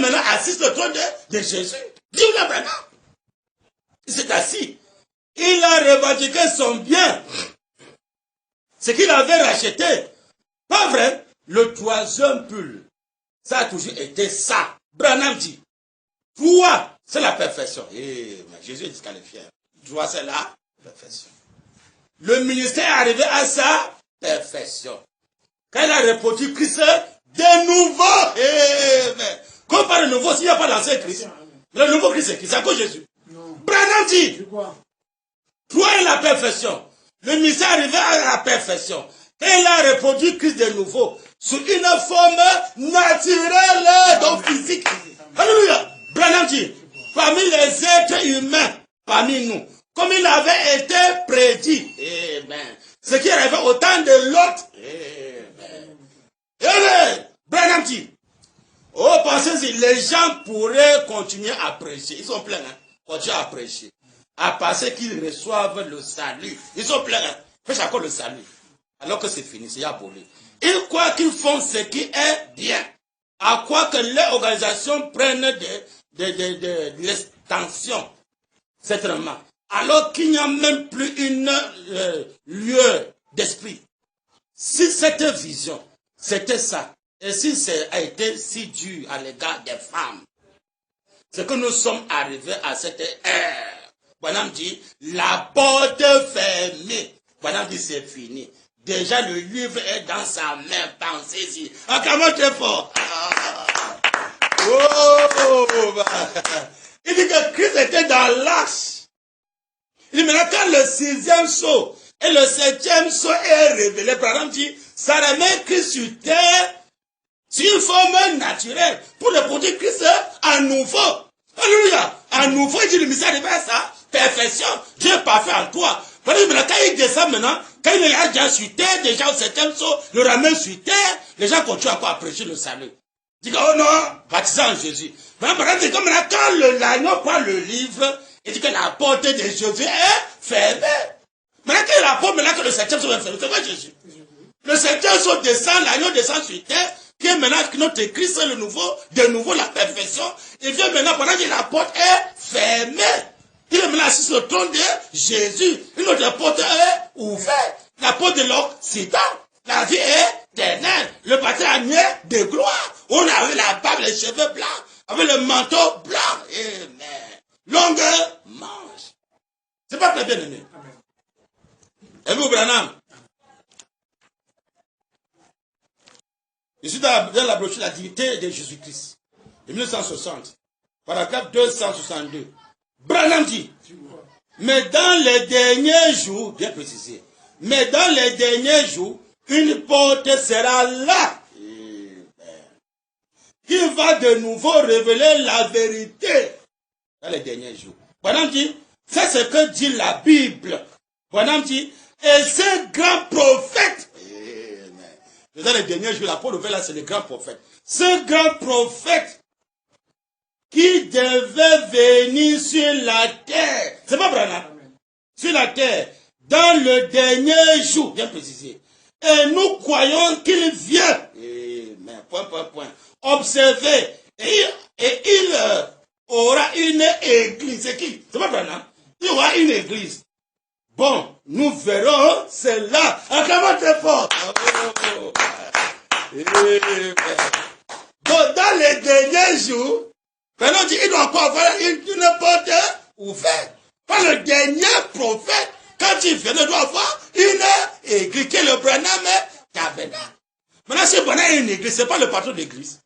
maintenant assis sur le trône de Jésus. Dis-le maintenant. Il s'est assis. Il a revendiqué son bien. Ce qu'il avait racheté. Pas vrai? Le troisième pull. Ça a toujours été ça. Branham dit. Toi, c'est la perfection. Et Jésus est disqualifié. Toi, c'est la perfection. Le ministère est arrivé à sa perfection. Quand il a reproduit Christ de nouveau. Amen. Comme par le nouveau, s'il n'y a pas l'ancien Christ. Le nouveau Christ, c'est qui? C'est à cause de Jésus. Branham dit. Toi est la perfection. Le ministère est arrivé à la perfection. Et il a reproduit Christ de nouveau. Sous une forme naturelle, donc physique. Alléluia. Branham dit. Parmi les êtres humains, parmi nous. Comme il avait été prédit. Amen. Ce qui est arrivé au temps de Lot. Amen. Amen. Branham dit. Oh, pensez-y, les gens pourraient continuer à prêcher. Ils sont pleins, hein. Continuer à prêcher. À passer qu'ils reçoivent le salut. Ils sont pleins, hein. Prêche encore le salut. Alors que c'est fini, c'est aboli. Ils croient qu'ils font ce qui est bien. À quoi que les organisations prennent de l'extension. Certainement. Alors qu'il n'y a même plus une lieu d'esprit. Si cette vision, c'était ça, et si ça a été si dur à l'égard des femmes, c'est que nous sommes arrivés à cette ère. Branham dit, la porte fermée. Branham dit, c'est fini. Déjà, le livre est dans sa main, pensez-y. Acclamons très fort. Il dit que Christ était dans l'arche. Il dit maintenant, quand le 6e sceau et le 7e sceau est révélé, Branham dit, ça remet Christ sur terre, sur une forme naturelle, pour le produire Christ à nouveau. Alléluia. À nouveau, il dit, le mystère arrive à sa perfection. Dieu est parfait en toi. Maintenant, quand il descend maintenant, quand il est déjà sur terre, déjà au 7e sceau, le ramène sur terre, les gens continuent encore à prêcher le salut. Dit que, oh non, baptisé en Jésus. Maintenant, c'est comme là, quand l'agneau prend le livre, il dit que la porte de Jésus est fermée. Maintenant, qu'il rapporte maintenant que le 7e sceau est fermé, c'est quoi Jésus? Le 7e sceau descend, l'agneau descend sur terre, qui est maintenant notre Christ, le nouveau, de nouveau la perfection. Il vient maintenant, pendant que la porte est fermée. Il est maintenant assis sur le trône de Jésus. Une autre porte est ouverte. La porte de l'Occident. La vie est éternelle. Le patrimoine de gloire. On avait la barbe, les cheveux blancs, avec le manteau blanc. Amen. Longue manche. C'est pas très bien aimé. Aimez-vous, Branham? Je suis dans la brochure La divinité de Jésus-Christ, de 1960, paragraphe 262. Branham dit, mais dans les derniers jours, bien précisé, mais dans les derniers jours, une porte sera là, qui va de nouveau révéler la vérité dans les derniers jours. Branham dit, c'est ce que dit la Bible. Branham dit, et ce grand prophète, dans les derniers jours, la porte ouverte là, c'est le grand prophète. Ce grand prophète qui devait venir sur la terre. C'est pas Branham. Sur la terre. Dans le dernier jour. Bien précisé. Et nous croyons qu'il vient. Amen. Point. Observez. Et il aura une église. C'est qui? C'est pas Branham. Il aura une église. Bon, nous verrons cela. Acclamons très fort. Donc, dans les derniers jours, maintenant, il doit encore avoir une porte ouverte. Par le dernier prophète, quand il vient, il doit avoir une église, qui est le Branham Tabernacle. Maintenant, si Branham a une église, ce n'est pas le patron de l'église.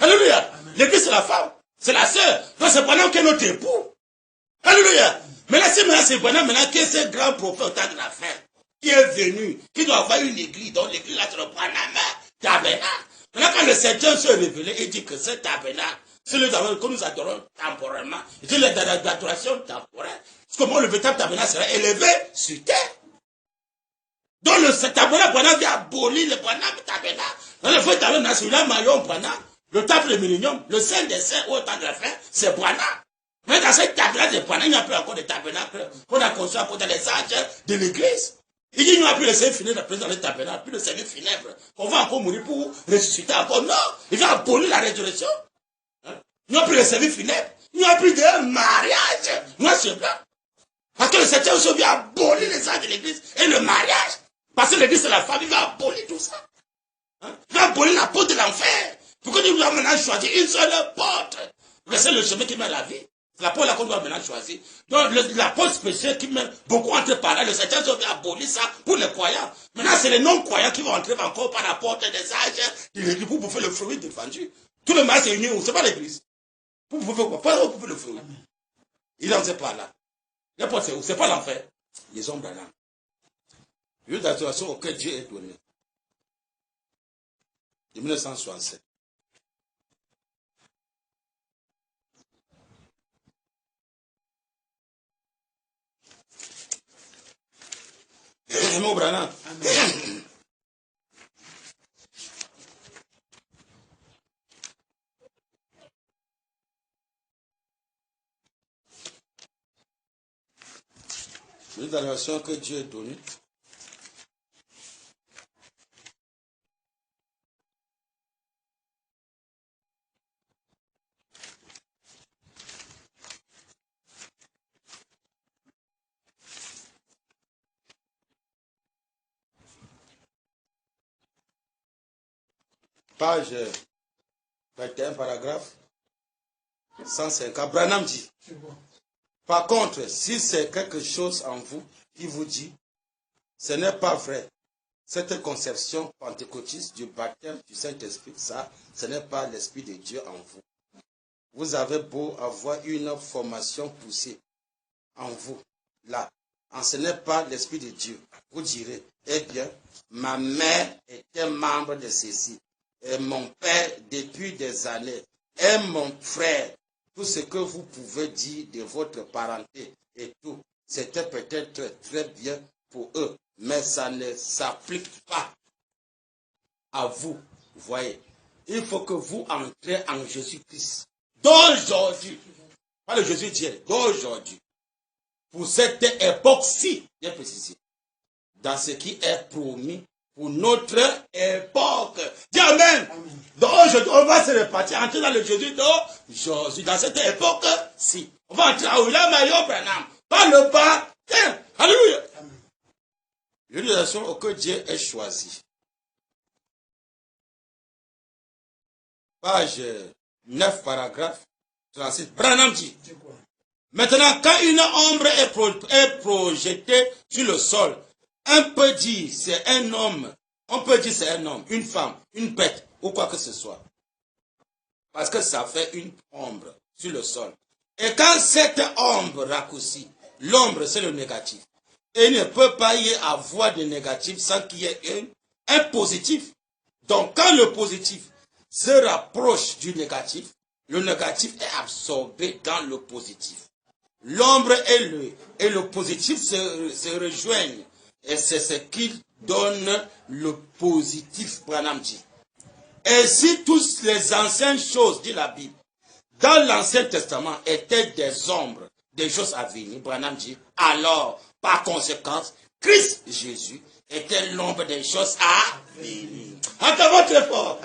Alléluia. L'église, c'est la femme, c'est la sœur. Donc, c'est Branham qui est notre époux. Alléluia. Maintenant, c'est Branham qui est ce grand prophète au temps de la fin, qui est venu, qui doit avoir une église. Donc, l'église, là, c'est le Branham Tabernacle. Maintenant, quand le Seigneur se révélé, il dit que ce tabernacle, c'est le tabernacle que nous adorons temporairement. C'est l'adoration temporaire. Comment le véritable tabernacle sera élevé sur terre. Donc le tabernacle, Branham vient abolir le tabernacle. Dans le vrai tabernacle, c'est le maillon Branham, le temple de Millénium, le Saint des Saints au temps de la fin, c'est Branham. Mais dans ce tabernacle de Branham, il n'y a plus encore de tabernacle qu'on a construit à côté des anges de l'église. Il dit, il n'y a plus le Seigneur funèbre présent dans le tabernacle, plus le Seigneur funèbre. On va encore mourir pour ressusciter encore. Non, il va abolir la résurrection. Nous avons pris le service funèbre. Nous avons pris des mariages. Moi, c'est blanc. Parce que le Seigneur aussi vient abolir les actes de l'église et le mariage. Parce que l'église, c'est la famille, il va abolir tout ça. Hein? Il va abolir la porte de l'enfer. Pourquoi nous devons maintenant choisir une seule porte? C'est le chemin qui mène la vie. C'est la porte là qu'on doit maintenant choisir. Donc, la porte spéciale qui mène beaucoup entre par là, le Seigneur vient abolir ça pour les croyants. Maintenant, c'est les non-croyants qui vont entrer encore par la porte des âges de l'église pour bouffer le fruit défendu. Tout le mariage est uni où? C'est pas l'église. Pour bouffer quoi? Pour bouffer le fruit. Il en sait pas là. N'importe où, c'est pas l'enfer. Les ombres là. Une situation auquel Dieu est donné. De 1967. Mon Branham. Une situation que Dieu est donnée. Page 21, paragraphe 150. Branham dit. Par contre, si c'est quelque chose en vous qui vous dit, ce n'est pas vrai. Cette conception pentecôtiste du baptême du Saint-Esprit, ça, ce n'est pas l'Esprit de Dieu en vous. Vous avez beau avoir une formation poussée en vous, là, ce n'est pas l'Esprit de Dieu. Vous direz, eh bien, ma mère était membre de ceci, et mon père depuis des années, et mon frère. Tout ce que vous pouvez dire de votre parenté et tout, c'était peut-être très bien pour eux, mais ça ne s'applique pas à vous. Vous voyez, il faut que vous entrez en Jésus-Christ. D'aujourd'hui, pas le Jésus d'hier, d'aujourd'hui, pour cette époque-ci, bien précisé, dans ce qui est promis pour notre époque. Dis Amen. Donc aujourd'hui, on va se répartir, entrer dans le Jésus d'aujourd'hui, dans cette époque-ci. On va entrer à William Mario Branham, par le baptême. Alléluia. L'utilisation que Dieu ait choisi. Page 9, paragraphe 36. Branham dit. Maintenant, quand une ombre est projetée sur le sol, on peut dire c'est un homme, une femme, une bête, ou quoi que ce soit. Parce que ça fait une ombre sur le sol. Et quand cette ombre raccourcit, l'ombre c'est le négatif. Et il ne peut pas y avoir de négatif sans qu'il y ait un positif. Donc quand le positif se rapproche du négatif, le négatif est absorbé dans le positif. L'ombre et le positif se rejoignent. Et c'est ce qui donne le positif, Branham dit. Et si toutes les anciennes choses, dit la Bible, dans l'Ancien Testament étaient des ombres, des choses à venir, Branham dit, alors, par conséquence, Christ Jésus était l'ombre des choses à venir. Attends très fort.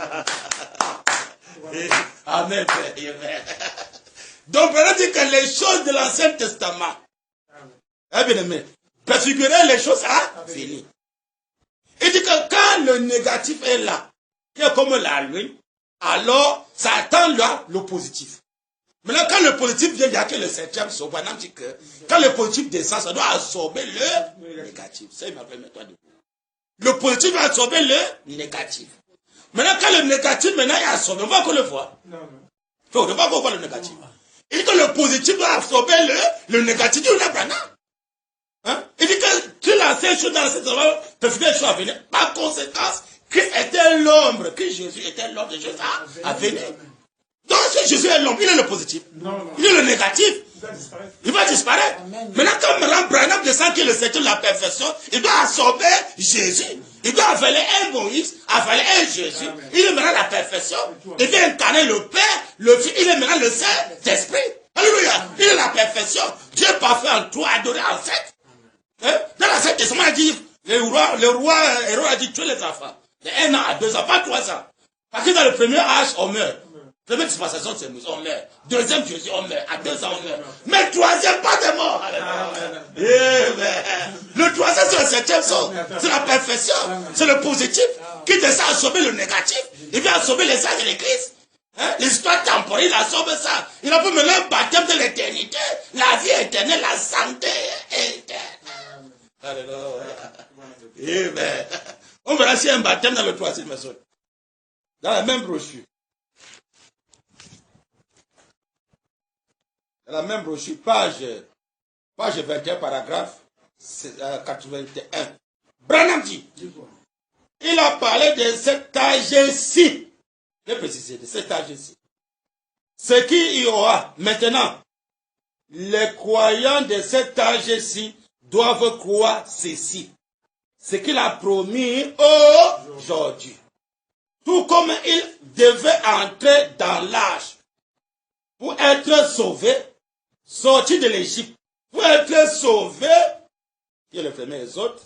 Amen, Père. Donc, Branham dit que les choses de l'Ancien Testament, bien aimé, préfigurer les choses à venir. Il dit que quand le négatif est là, qui est comme la lune, alors ça attend là le positif. Maintenant, quand le positif vient, il n'y a que le septième saut. Branham dit que quand le positif descend, ça doit absorber le négatif. Ça, il m'appelle maintenant debout. Le positif va absorber le négatif. Maintenant, quand le négatif maintenant est absorbé, on va qu'on le voit. On ne va qu'on voit le négatif. Il dit que le positif doit absorber le négatif. Il dit, on a Branham. Hein? Il dit que tu l'ancienne chose dans cette endroit, préférer les choses à venir. Par conséquence, Christ était l'ombre, que Jésus était l'ombre des choses à venir. Donc si Jésus est l'ombre, il est le positif. Il est le négatif. Il va disparaître. Maintenant, comme Branham descend qui est le secteur de la perfection, il doit absorber Jésus. Il doit avaler un Moïse, avaler un Jésus. Il est maintenant la perfection. Il vient incarner le Père, le Fils, il est maintenant le Saint-Esprit. Alléluia. Il est la perfection. Dieu est parfait en toi, adoré en fait. Dans l'Ancien Testament, il dit, le roi Héros a dit tuer les enfants. De 1 an à 2 ans, pas 3 ans. Parce que dans le premier âge, on meurt. Première dispensation, c'est Moïse, on meurt. Deuxième Jésus, on meurt. À 2 ans, on meurt. Mais troisième, pas de mort. Le troisième, c'est le septième son. C'est la perfection. C'est le positif qui descend à sauver le négatif. Il vient à sauver les âges et les Christ. Hein? L'histoire temporelle, il a sauvé ça. Il a fait maintenant un baptême de l'éternité. La vie éternelle, la santé éternelle. Alléluia. Amen. On verra s'il y a un baptême dans le troisième maison. Dans la même brochure. Dans la même brochure, page 21, paragraphe 81. Branham dit, il a parlé de cet âge-ci. Je vais préciser, de cet âge-ci. Ce qu'il y aura maintenant, les croyants de cet âge-ci doivent croire ceci. Ce qu'il a promis aujourd'hui. Tout comme il devait entrer dans l'âge pour être sauvé, sorti de l'Égypte, pour être sauvé, qui est le premier des autres,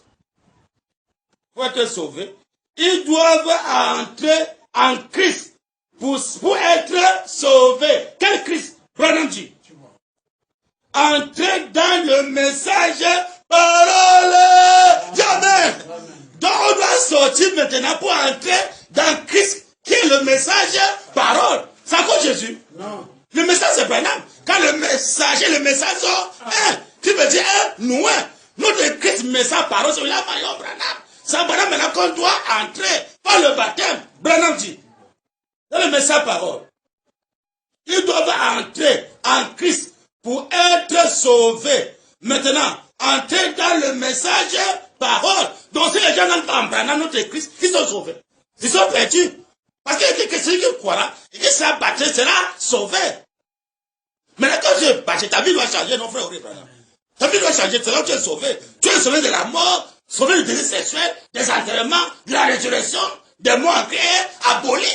pour être sauvé, ils doivent entrer en Christ pour être sauvés. Quel Christ? Branham dit. Entrer dans le message parole. Jamais. Donc on doit sortir maintenant pour entrer dans Christ, qui est le message parole. C'est encore Jésus? Non. Le message c'est Branham. Quand le message et le message sont un, tu veux dire un, nous un. Notre Christ message parole, c'est là Marion Branham. C'est Branham maintenant qu'on doit entrer par le baptême. Branham dit, dans le message parole, ils doivent entrer en Christ pour être sauvés. Maintenant, entrer dans le message parole. Donc si les gens n'entrent pas en Branham, notre Christ, ils sont sauvés. Ils sont perdus. Parce que celui qui croira, et qui sera baptisé sera sauvé. Maintenant, quand tu es baptisé, ta vie doit changer, non frère Branham. Ta vie doit changer, c'est là que tu es sauvé. Tu es sauvé de la mort, sauvé du désir sexuel, des enterrements, de la résurrection, des morts en créés, abolis.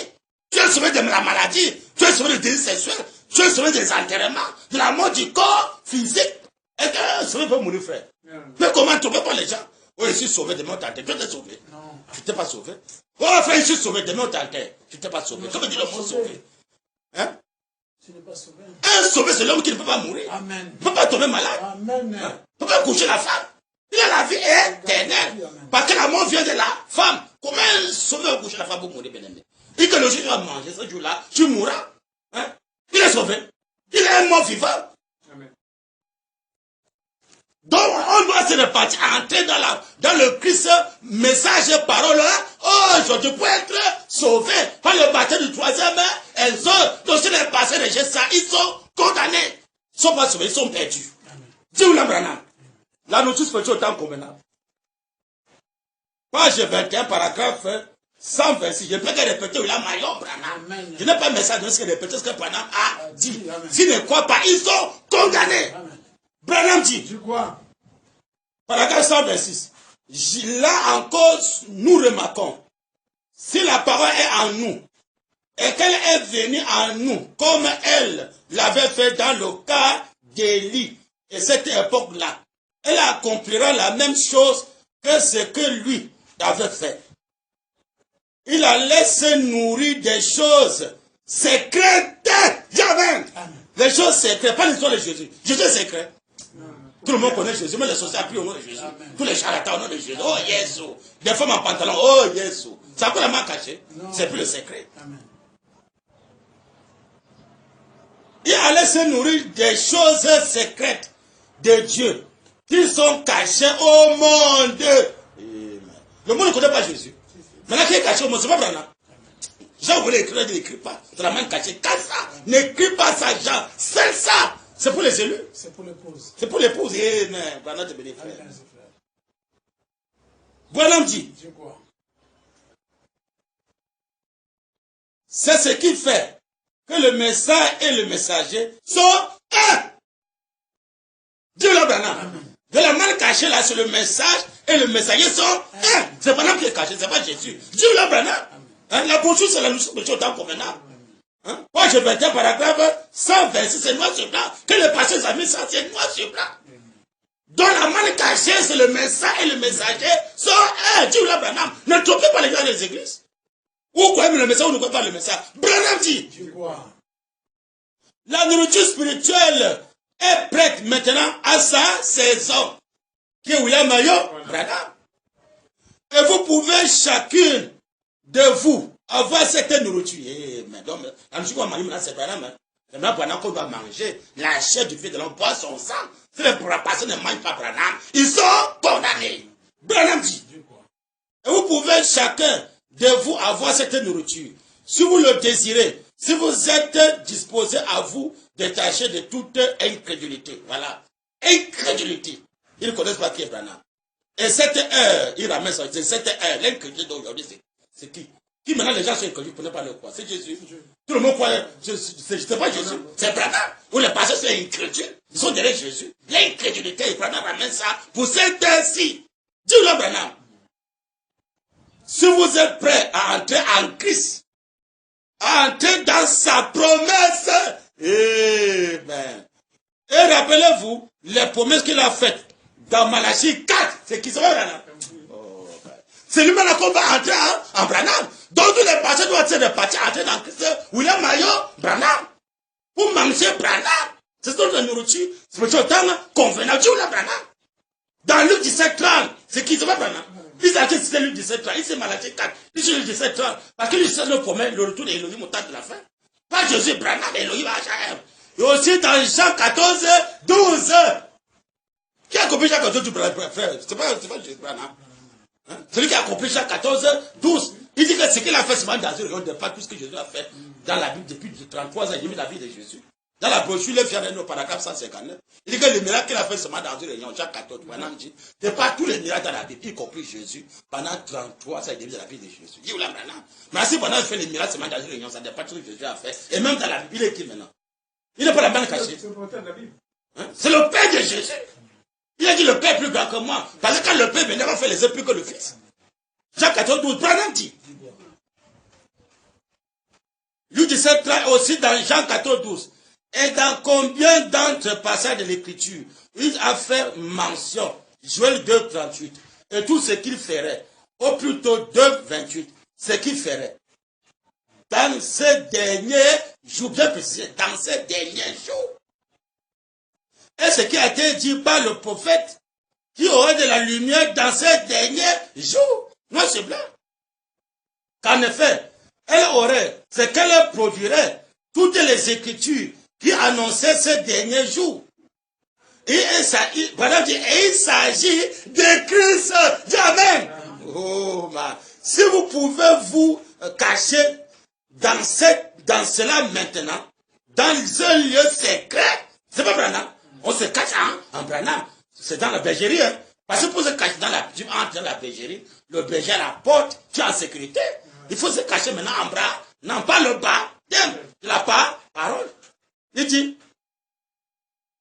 Tu es sauvé de la maladie, tu es sauvé du désir sexuel, tu es sauvé des enterrements, de la mort du corps physique. Et que sauvé peut mourir, frère. Mais comment trouver pas les gens? Oh, je suis sauvé, demain on t'enterre. Tu t'es sauvé. Non. Tu t'es pas sauvé. Oh, frère, je suis sauvé, demain on t'enterre. Tu t'es pas sauvé. Comment dire le mot sauvé? Hein? Tu n'es pas sauvé. Un sauvé, c'est l'homme qui ne peut pas mourir. Amen. Il ne peut pas tomber malade. Amen. Hein? Il ne peut pas coucher la femme. Il a la vie éternelle. Parce que la mort vient de la femme. Comment un sauvé va coucher la femme pour mourir, bien aimé? Et que le jour où tu vas manger ce jour-là, tu mourras. Hein? Il est sauvé. Il est un mort vivant. Amen. Donc, on doit se répartir, entrer dans le Christ, message, parole, aujourd'hui, pour être sauvé par le baptême du troisième exode. Donc, si les passés rejettent ça, ils sont condamnés. Ils ne sont pas sauvés, ils sont perdus. Dis-vous la Branham. La notice fait au temps convenable. Page 21, paragraphe 126. Je peux que répéter, il a Marion Branham. Je n'ai pas message de ce que répéter ce que Branham a dit. S'ils ne croient pas, ils sont condamnés. Amen. Branham dit, paragraphe 126, là encore, nous remarquons, si la parole est en nous, et qu'elle est venue en nous, comme elle l'avait fait dans le cas d'Élie, et cette époque-là, elle accomplira la même chose que ce que lui avait fait. Il allait se nourrir des choses secrètes. Jamais. Les choses secrètes, pas l'histoire de Jésus. Jésus est secret. Tout le monde connaît Jésus, mais les sociétés prient au nom de Jésus. Amen. Tous les charlatans au nom de Jésus. Oh Jésus. Des femmes en pantalon. Oh Jésus. C'est encore la main cachée. C'est plus le secret. Amen. Il allait se nourrir des choses secrètes de Dieu qui sont cachées au monde. Amen. Le monde ne connaît pas Jésus. Maintenant qui est caché au monde, c'est pas Branham. Jean voulait écrire, il n'écrit pas. C'est la main cachée. Cache ça. N'écris pas ça, Jean. C'est ça. C'est pour les élus. C'est pour l'épouse. C'est pour l'épouse. Amen. Branham te bénit, frère. Branham dit. C'est ce qui fait que le message et le messager sont un. Dieu l'a Branham. De la main cachée là, c'est le message et le messager sont un. C'est Branham qui est caché, c'est pas Jésus. Dieu l'a Branham. La poursuite, c'est la notion de Dieu au temps convenable. Moi, je vais dire paragraphe 126, c'est noir sur blanc. Que le pasteur a mis ça, c'est noir sur blanc. Dans la main cachée, c'est le message et le messager sont un. Dieu l'a Branham. Ne trompez pas les gens des églises. Ou croyez le message ou ne croyez pas le message. Branham dit. La nourriture spirituelle est prête maintenant à sa saison. Qui est William Mayo Branham. Et vous pouvez chacune de vous avoir cette nourriture. Mais donc, la nourriture qu'on mange maintenant, c'est Branham. Maintenant, Branham qu'on doit manger la chair du fils de l'homme, boire son sang. Si les personnes ne mangent pas Branham, ils sont condamnés. Branham dit. Et vous pouvez chacun de vous avoir cette nourriture. Si vous le désirez, si vous êtes disposé à vous détacher de toute incrédulité. Voilà. Incrédulité. Ils ne connaissent pas qui est Branham. Et cette heure, il ramène ça. C'est cette heure. L'incrédulité d'aujourd'hui, c'est qui? Qui maintenant les gens sont incrédules, vous ne pas le croire. C'est Jésus. Tout le monde croit. C'est pas Jésus. C'est Branham. Où les pasteurs sont incrédules. Ils sont derrière Jésus. L'incrédulité. Et Branham ramène ça pour cette heure-ci. Dis-le Branham. Si vous êtes prêts à entrer en Christ, à entrer dans sa promesse, amen. Et rappelez-vous, les promesses qu'il a faites dans Malachie 4, c'est qui sera Branham. C'est lui-même qu'on va entrer en Branham. Donc tous les pasteurs doivent être partis entrer dans Christ. William Mayo Branham. Pour manger Branham. C'est notre nourriture. C'est notre temps convenable. Tu William Branham. Dans Luc 17:30, c'est qui sera Branham. Il s'est acheté c'était Luc 17:30. Il s'est Malachie 4. Il s'est Luc 17:30. Parce que lui, c'est le promet le retour d'Élohim au temps de la fin. Pas Jésus, Branham, Élohim, H.A.M. Et aussi dans Jean 14:12. Qui a compris Jean 14:12, frère? C'est pas Jésus, Branham. Hein? Celui qui a compris Jean 14:12. Il dit que ce qu'il a fait seulement dans une réunion de pas tout ce que Jésus a fait dans la Bible depuis 33 ans. J'ai vu la vie de Jésus. Dans la brochure, le fier de paragraphe 159. Il dit que le miracle qu'il a fait seulement dans une réunion, Jean 14, Branham dit, c'est pas tous les miracles dans la Bible, y compris Jésus, pendant 33 ans, il début de la vie de Jésus. Il dit, là, Branham. Mais si pendant il fait les miracles seulement dans une réunion, ça dépend de ce que Jésus a fait. Et même dans la Bible, il est qui maintenant? Il n'est pas la main cachée. C'est le Père de Jésus. Il a dit, le Père est plus grand que moi. Parce que quand le Père venait, il va faire les œuvres plus que le Fils. Jean 14, 12, Branham dit. Luc 17, aussi dans Jean 14, 12. Et dans combien d'entre passages de l'écriture il a fait mention, Joël 2, 38, et tout ce qu'il ferait, ou plutôt 2, 28, ce qu'il ferait. Dans ces derniers jours, bien précisé, dans ces derniers jours. Et ce qui a été dit par le prophète, qui aurait de la lumière dans ces derniers jours. Non, c'est blanc. Qu'en effet, elle aurait, ce qu'elle produirait, toutes les écritures qui annonçaient ces derniers jours. Et il s'agit de Christ. Dis Amen. Oh, man. Si vous pouvez vous cacher dans cela maintenant, dans un lieu secret, c'est pas Branham. On se cache en Branham. C'est dans la bergerie. Hein? Parce que pour se cacher dans la bergerie, le berger à la porte, tu es en sécurité. Il faut se cacher maintenant en bras, non pas le bas, de la parole. Il dit,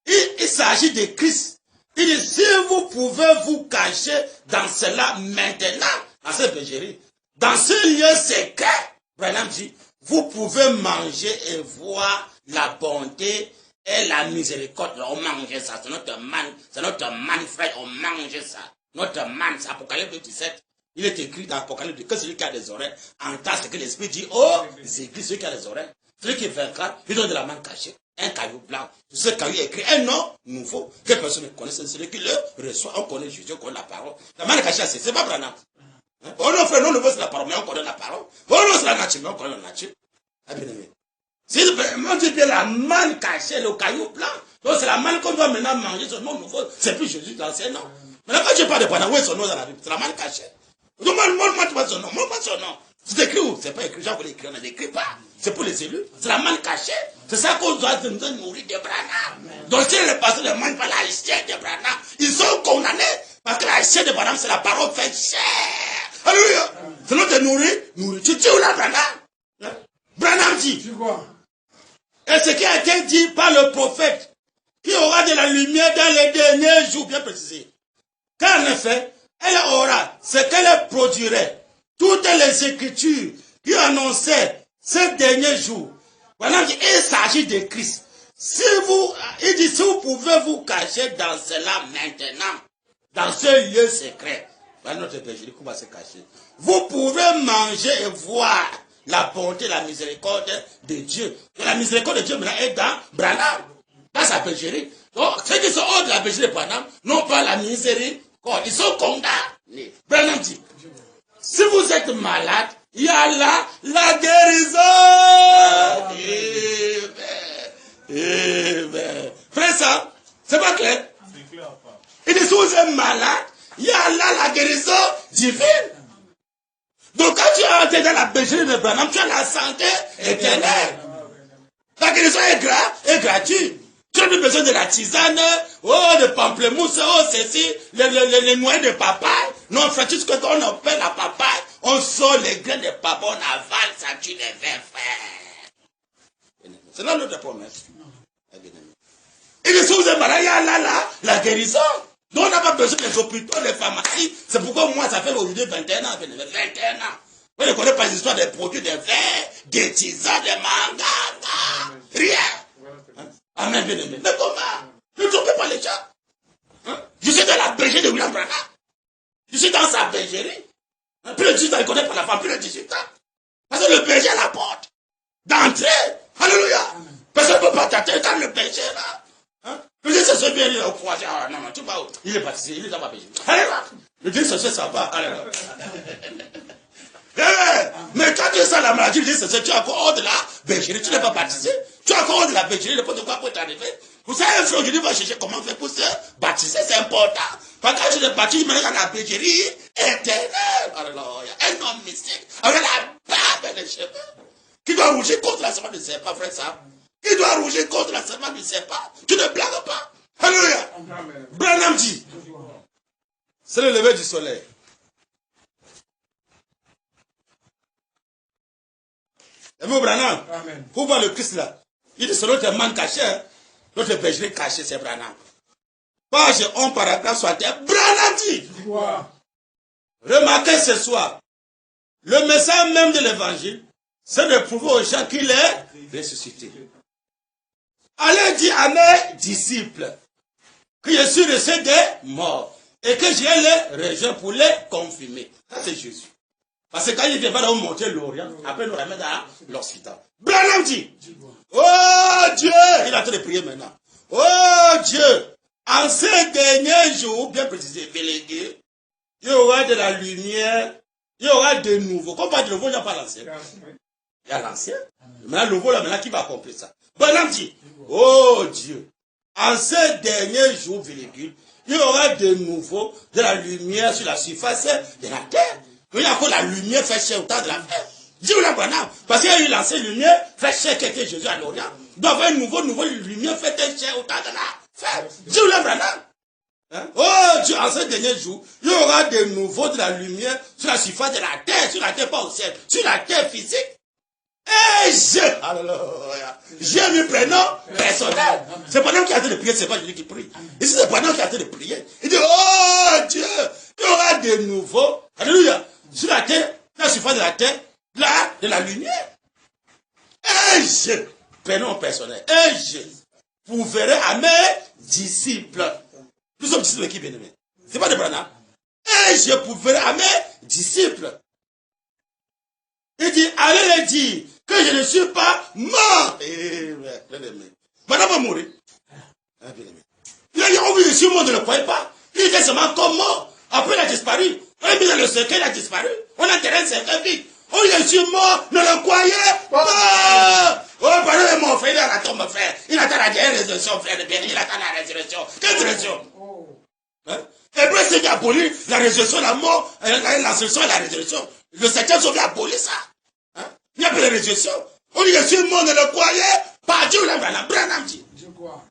il s'agit de Christ. Il dit, si vous pouvez vous cacher dans cela maintenant, dans cette bergerie, dans ce lieu secret, Branham dit, vous pouvez manger et voir la bonté et la miséricorde. On mange ça, c'est notre man, frère, on mange ça. Notre man, c'est Apocalypse 17. Il est écrit dans Apocalypse que celui qui a des oreilles entend ce que l'Esprit dit aux églises, celui qui a des oreilles. Celui qui vaincra, il donne de la main cachée, un caillou blanc. Ce caillou est écrit un nom nouveau que personne ne connaît. C'est celui qui le reçoit. On connaît Jésus, on connaît la parole. La main cachée, c'est pas Branham. On offre un nom nouveau, c'est la parole, mais on connaît la parole. On offre la nature, mais on connaît la nature. Si on dit bien la manne cachée, le caillou blanc, donc c'est la manne qu'on doit maintenant manger, ce nom nouveau, c'est plus Jésus dans ses noms. Maintenant, quand je parle de Branham, où est son nom dans la Bible? C'est la manne cachée. Montre-moi son nom, montre-moi son nom. C'est écrit où? C'est pas écrit, j'en voulais écrire, on ne l'écrit pas. C'est pour les élus, c'est la manne cachée. C'est ça qu'on doit nous nourrir de Branham. Donc si les pasteurs ne mangent pas la chair de Branham, ils sont condamnés, parce que la chair de Branham, c'est la parole faite chair. Alléluia. C'est notre nourriture. Tu dis où là, Branham? Branham dit. Et ce qui a été dit par le prophète, qui aura de la lumière dans les derniers jours, bien précisé. Car en effet, elle aura ce qu'elle produirait. Toutes les écritures qui annonçaient ces derniers jours. Voilà, il s'agit de Christ. Il dit, si vous pouvez vous cacher dans cela maintenant, dans ce lieu secret, voilà notre bergerie, qu'on va se cacher. Vous pouvez manger et voir la bonté, la miséricorde de Dieu. Et la miséricorde de Dieu maintenant est dans Branham, dans sa bergerie. Donc, ceux qui sont hors de la bergerie de Branham n'ont pas la miséricorde. Ils sont condamnés. Branham dit, si vous êtes malade, il y a là la guérison. Amen. Frère, ça, c'est pas clair? C'est clair. Il dit, si vous êtes malade, il y a là la guérison divine. Donc, quand tu es entré dans la bergerie de Branham, tu as la santé éternelle. La guérison est gratuite. Tu n'as plus besoin de la tisane, de pamplemousse, ceci, les noix de papaye. Non, frère, tout ce qu'on appelle la papaye, on sort les grains de papaye, on avale ça, tu les fais faire. C'est là notre promesse. Et les choses de malade, il y a là, la guérison. Donc on n'a pas besoin des hôpitaux, des pharmacies. C'est pourquoi moi, ça fait aujourd'hui 21 ans. 21 ans. Vous ne connaissez pas l'histoire des produits, des verres, des tisanes, des mangas. Rien. Amen, bien aimé. Mais comment? Ne trompez pas les gens. Je suis dans la bergerie de William Branham. Je suis dans sa bergerie. Plus de 18 ans, il ne connaît pas la femme, plus de 18 ans. Parce que le berger à la porte. D'entrée. Alléluia. Personne ne peut pas t'attendre quand le berger est là. Le Dieu se bien, il est au croisé. Ah non, tu vas où? Il est parti, il est dans ma bergerie. Alléluia. Le Dieu se ça va. Alléluia. Mais quand tu es dans la maladie, le Dieu se tu es encore hors de la bergerie, tu n'es pas baptisé. Tu es encore hors de la bergerie, le pot de quoi peut t'arriver. Vous savez, frère, aujourd'hui, va chercher comment faire pour se baptiser, c'est important. Parce que quand tu te baptises, maintenant, dans la bergerie éternelle. Alléluia. Un homme mystique, avec la barbe et les cheveux, qui doit rougir contre la semence du serpent, frère, ça. Qui doit rougir contre la semence du serpent. Tu ne blagues pas. Alléluia. Branham dit, c'est le lever du soleil. Et vous, Branham, vous voyez le Christ là. Il dit, c'est notre man caché, hein? Notre bergerie cachée, c'est Branham. Page 1, paragraphe 61. Branham dit. Remarquez ce soir, le message même de l'évangile, c'est de prouver aux gens qu'il est ressuscité. Allez dire à mes disciples que je suis ressuscité des morts et que j'ai les rejoints pour les confirmer. Ça, c'est Jésus. Parce que quand il vient, il va nous montrer l'Orient, après nous ramène à l'Occident. Branham dit, oh Dieu, il est en train de prier maintenant. Oh Dieu, en ces derniers jours, bien précisé, délégué, il y aura de la lumière, il y aura de nouveau. Comme pas de nouveau, il n'y a pas l'ancien. Il y a l'ancien. Maintenant, le nouveau, là, maintenant, qui va accomplir ça? Branham dit, oh Dieu, en ces derniers jours, il y aura de nouveau de la lumière sur la surface de la terre. Il y a encore la lumière fait cher au temps de la fête. Dis-vous la Branham, parce qu'il y a eu l'ancienne lumière fait cher qui était Jésus à l'Orient. Il doit y avoir une nouvelle lumière fait cher au temps de la fête. Dis-vous la Branham. Oh Dieu, en ces derniers jours, il y aura de nouveau de la lumière sur la surface de la terre pas au ciel, sur la terre physique. Et j'ai mis prénom personnel. C'est pendant qu'il a été de prier, c'est pas Jésus qui prie. Ici, c'est pendant qu'il a été de prier. Il dit, oh Dieu, il y aura de nouveau, alléluia, sur la terre, la surface de la terre, là, de la lumière. Et je, prénom personnel, et je, vous verrez à mes disciples. Nous sommes disciples de qui, bien-aimés? C'est pas de Branham. Et je vous verrai à mes disciples. Il dit, allez les dire que je ne suis pas mort. Madame va mourir. Il a dit, oh oui, je suis mort, ne le croyez pas. Il était seulement comme mort. Après, il a disparu. On a mis dans le cercueil, il a disparu. On a enterré le cercueil vide. Oh, je suis mort, ne le croyez pas. Oh, pardon, mon frère, il est à la tombe, frère. Il attend la dernière résurrection, frère de bien. Il attend la résurrection. Quelle résurrection? Hébreu, c'est qui a aboli la résurrection, la mort, l'ascension et la résurrection. Le septième jour, il a aboli ça. Il n'y a plus de résurrection. On dit, je suis mort, ne le croyez pas. Dieu l'a Branham dit. Je crois.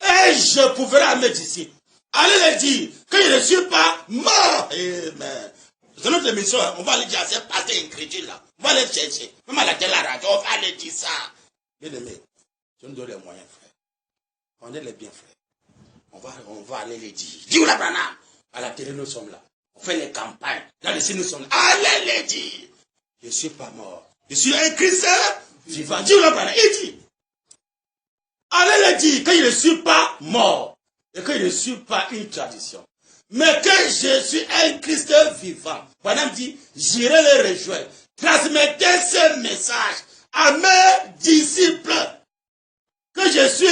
Et je pourrai à mes disciples. Allez les dire que je ne suis pas mort. Amen. C'est notre émission, on va aller dire à ces pasteurs incrédules là. On va aller chercher. Même à la télé, on va aller dire ça. Bien aimé, je nous donne les moyens, frère. On est les biens, frère. On va aller les dire. Dis-vous la Branham. À la télé, nous sommes là. On fait les campagnes. Dans les signes, nous sommes là. Allez les dire. Je ne suis pas mort. Je suis un Christ vivant. Dis-vous la Branham. Il dit. Allez les dire que je ne suis pas mort. Et que je ne suis pas une tradition. mais que je suis un Christ vivant. Branham dit, j'irai les rejoindre. Transmettez ce message à mes disciples. Que je suis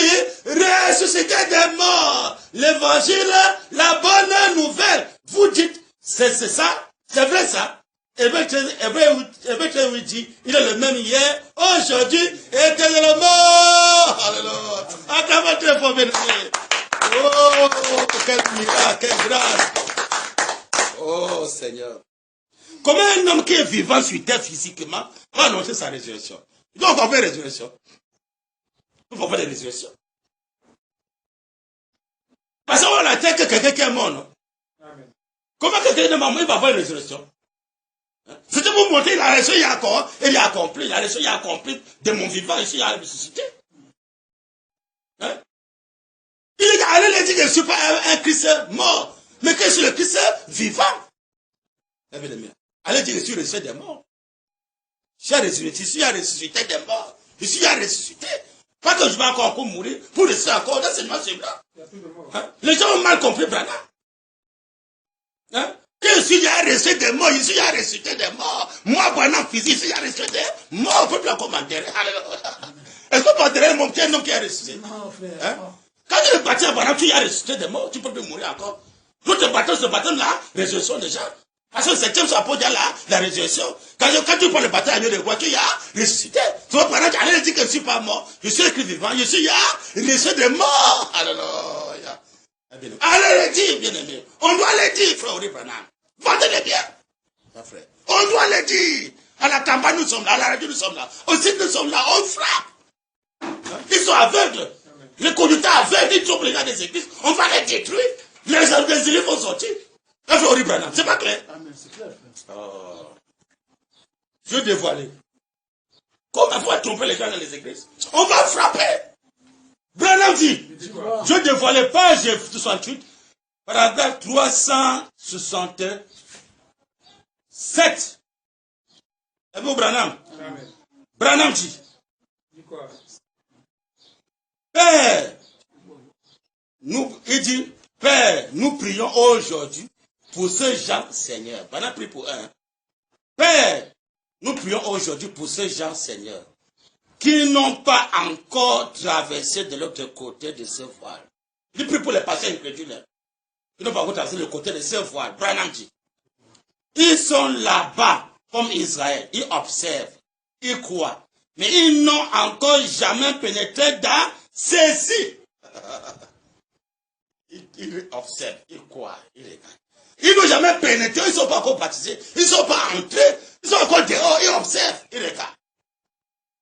ressuscité des morts. L'évangile, la bonne nouvelle. Vous dites, c'est ça? C'est vrai ça? Hébreu 8 dit, il est le même hier, aujourd'hui, et éternellement. Alléluia. Acclamez très fort, bien aimé. Oh, quel miracle, quelle grâce. Oh, Seigneur. Comment un homme qui est vivant sur terre physiquement va annoncer sa résurrection? Il doit avoir une résurrection. Il faut faire des résurrections. Parce qu'on a la tête que quelqu'un qui est mort, non? Amen. Comment quelqu'un qui est mort, il va avoir une résurrection? C'était pour montrer la résurrection, il y a encore, et il y a accompli. La résurrection, il y a accompli de mon vivant, ici, il y a ressuscité. Hein? Il allait dire que je ne suis pas un Christ mort, mais que je suis le Christ vivant. Allez dire que je suis ressuscité des morts. Je suis ressuscité des morts. Je suis ressuscité. Pas que je vais encore mourir pour rester encore dans ce noir blanc. Hein? Les gens ont mal compris, Branham. Hein? Que je suis ressuscité des morts, je suis ressuscité des morts. Moi, Branham physique, je suis ressuscité des morts. On ne peut plus encore m'enterrer. Est-ce qu'on peut enterrer mon petit homme qui est ressuscité? Non, frère. Hein? Quand tu es baptisé à Branham, tu es ressuscité des morts, tu ne peux plus mourir encore. L'autre baptême, ce baptême-là, résurrection déjà. Parce que le 7e chapeau déjà là, la résurrection. Quand tu prends le baptême à l'eau de roi, tu as ressuscité. Tu vois, pendant qu'elle dit que je ne suis pas mort, je suis écrit vivant, je suis ressuscité des morts. Alléluia. Allez le dire, bien aimé. On doit le dire, frère Ori Branham. Vendez-le bien. Frère. On doit le dire. À la campagne, nous sommes là, à la radio, nous sommes là. Au site, nous sommes là, on frappe. Ils sont aveugles. Les conducteurs aveugles, ils trouvent les gens des églises. On va les détruire. Les élèves vont sortir. C'est pas clair? Amen, c'est clair. Oh. Dieu dévoilé. Comment on va tromper les gens dans les églises? On va frapper. Branham dit, Dieu dévoilé, page 68, paragraphe 367. Et vous, Branham? Amen. Branham dit, Père, il dit, Père, nous prions aujourd'hui pour ces gens, Seigneur. Branham prie pour un. Père, nous prions aujourd'hui pour ces gens, Seigneur, qui n'ont pas encore traversé de l'autre côté de ce voile. Il prie pour les patients incrédules. Ils n'ont pas encore traversé le côté de ce voile. Branham dit, ils sont là-bas, comme Israël. Ils observent, ils croient. Mais ils n'ont encore jamais pénétré dans ceci. Ils observent, ils croient, ils regardent. Ils n'ont jamais pénétré, ils ne sont pas encore baptisés, ils ne sont pas entrés, ils sont encore dehors, ils observent, ils regardent.